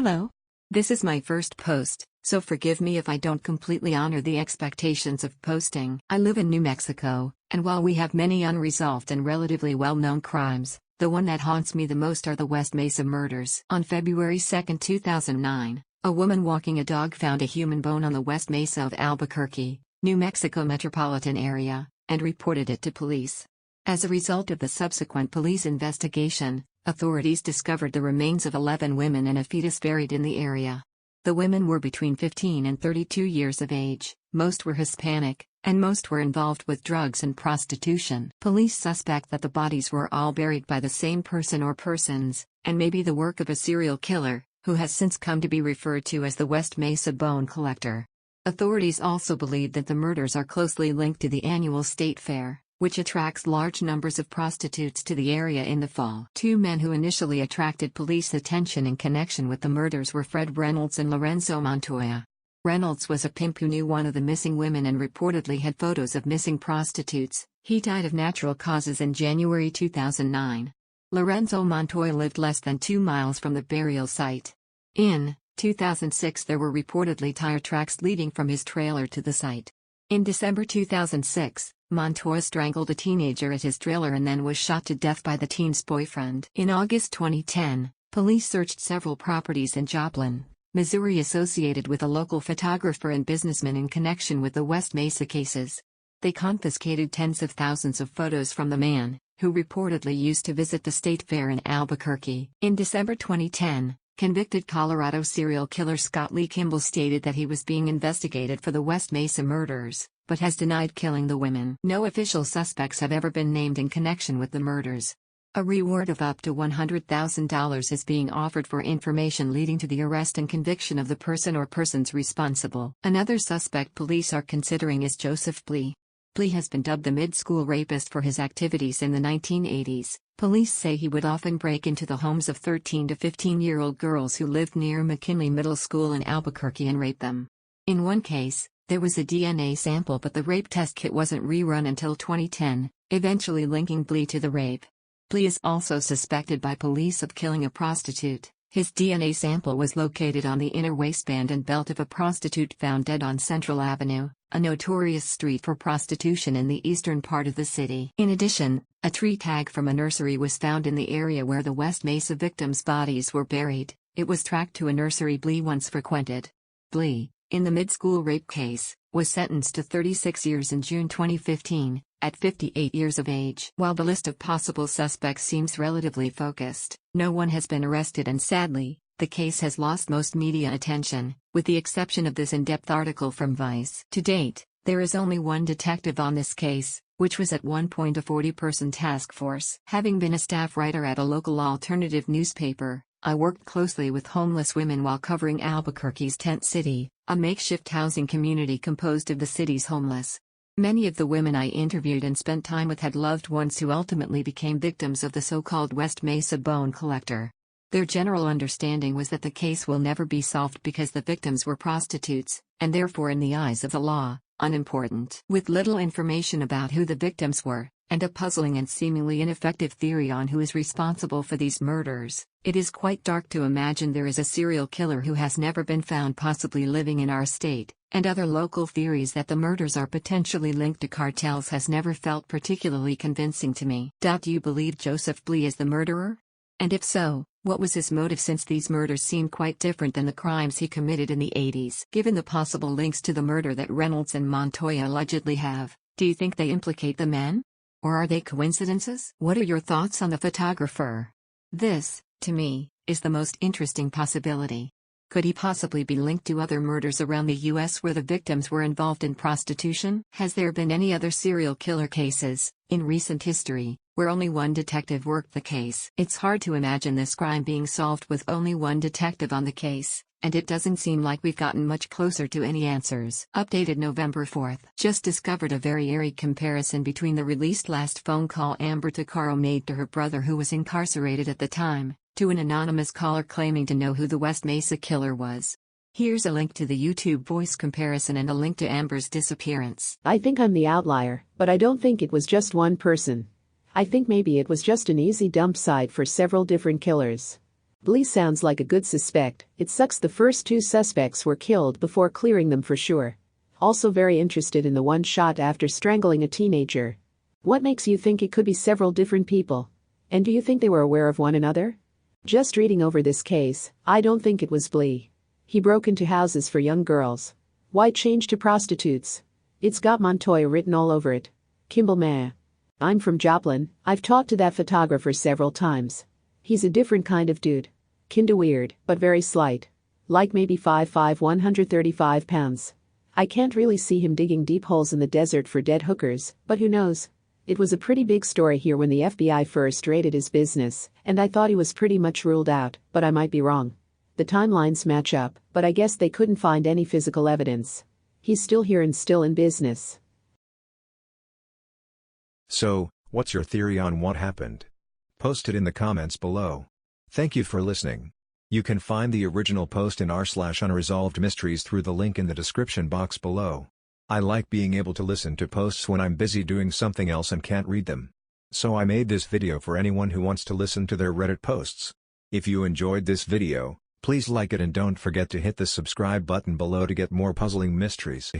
Hello. This is my first post, so forgive me if I don't completely honor the expectations of posting. I live in New Mexico, and while we have many unresolved and relatively well-known crimes, the one that haunts me the most are the West Mesa murders. On February 2, 2009, a woman walking a dog found a human bone on the West Mesa of Albuquerque, New Mexico metropolitan area, and reported it to police. As a result of the subsequent police investigation, authorities discovered the remains of 11 women and a fetus buried in the area. The women were between 15 and 32 years of age, most were Hispanic, and most were involved with drugs and prostitution. Police suspect that the bodies were all buried by the same person or persons, and may be the work of a serial killer, who has since come to be referred to as the West Mesa Bone Collector. Authorities also believe that the murders are closely linked to the annual state fair, which attracts large numbers of prostitutes to the area in the fall. Two men who initially attracted police attention in connection with the murders were Fred Reynolds and Lorenzo Montoya. Reynolds was a pimp who knew one of the missing women and reportedly had photos of missing prostitutes. He died of natural causes in January 2009. Lorenzo Montoya lived less than 2 miles from the burial site. In 2006 there were reportedly tire tracks leading from his trailer to the site. In December 2006, Montoya strangled a teenager at his trailer and then was shot to death by the teen's boyfriend. In August 2010, police searched several properties in Joplin, Missouri associated with a local photographer and businessman in connection with the West Mesa cases. They confiscated tens of thousands of photos from the man, who reportedly used to visit the state fair in Albuquerque. In December 2010, convicted Colorado serial killer Scott Lee Kimball stated that he was being investigated for the West Mesa murders, but has denied killing the women. No official suspects have ever been named in connection with the murders. A reward of up to $100,000 is being offered for information leading to the arrest and conviction of the person or persons responsible. Another suspect police are considering is Joseph Blee. Blee has been dubbed the mid-school rapist for his activities in the 1980s. Police say he would often break into the homes of 13 to 15-year-old girls who lived near McKinley Middle School in Albuquerque and rape them. In one case, there was a DNA sample but the rape test kit wasn't rerun until 2010, eventually linking Blee to the rape. Blee is also suspected by police of killing a prostitute. His DNA sample was located on the inner waistband and belt of a prostitute found dead on Central Avenue, a notorious street for prostitution in the eastern part of the city. In addition, a tree tag from a nursery was found in the area where the West Mesa victims' bodies were buried. It was tracked to a nursery Blee once frequented. Blee, in the mid-school rape case, was sentenced to 36 years in June 2015, at 58 years of age. While the list of possible suspects seems relatively focused, no one has been arrested and sadly, the case has lost most media attention, with the exception of this in-depth article from Vice. To date, there is only one detective on this case, which was at one point a 40-person task force. Having been a staff writer at a local alternative newspaper, I worked closely with homeless women while covering Albuquerque's Tent City, a makeshift housing community composed of the city's homeless. Many of the women I interviewed and spent time with had loved ones who ultimately became victims of the so-called West Mesa Bone Collector. Their general understanding was that the case will never be solved because the victims were prostitutes, and therefore in the eyes of the law, unimportant. With little information about who the victims were, and a puzzling and seemingly ineffective theory on who is responsible for these murders, it is quite dark to imagine there is a serial killer who has never been found possibly living in our state, and other local theories that the murders are potentially linked to cartels has never felt particularly convincing to me. Do you believe Joseph Blee is the murderer? And if so, what was his motive since these murders seem quite different than the crimes he committed in the 80s? Given the possible links to the murder that Reynolds and Montoya allegedly have, do you think they implicate the men? Or are they coincidences? What are your thoughts on the photographer? This, to me, is the most interesting possibility. Could he possibly be linked to other murders around the U.S. where the victims were involved in prostitution? Has there been any other serial killer cases, in recent history, where only one detective worked the case? It's hard to imagine this crime being solved with only one detective on the case, and it doesn't seem like we've gotten much closer to any answers. Updated November 4th. Just discovered a very eerie comparison between the released last phone call Amber Tuccaro made to her brother who was incarcerated at the time, to an anonymous caller claiming to know who the West Mesa killer was. Here's a link to the YouTube voice comparison and a link to Amber's disappearance. I think I'm the outlier, but I don't think it was just one person. I think maybe it was just an easy dump site for several different killers. Blee sounds like a good suspect. It sucks the first two suspects were killed before clearing them for sure. Also very interested in the one shot after strangling a teenager. What makes you think it could be several different people? And do you think they were aware of one another? Just reading over this case, I don't think it was Blee. He broke into houses for young girls. Why change to prostitutes? It's got Montoya written all over it. Kimball Meh. I'm from Joplin. I've talked to that photographer several times. He's a different kind of dude. Kinda weird, but very slight. Like maybe 5'5", 135 pounds. I can't really see him digging deep holes in the desert for dead hookers, but who knows? It was a pretty big story here when the FBI first raided his business, and I thought he was pretty much ruled out, but I might be wrong. The timelines match up, but I guess they couldn't find any physical evidence. He's still here and still in business. So, what's your theory on what happened? Post it in the comments below. Thank you for listening. You can find the original post in r/unresolved mysteries through the link in the description box below. I like being able to listen to posts when I'm busy doing something else and can't read them. So I made this video for anyone who wants to listen to their Reddit posts. If you enjoyed this video, please like it and don't forget to hit the subscribe button below to get more puzzling mysteries.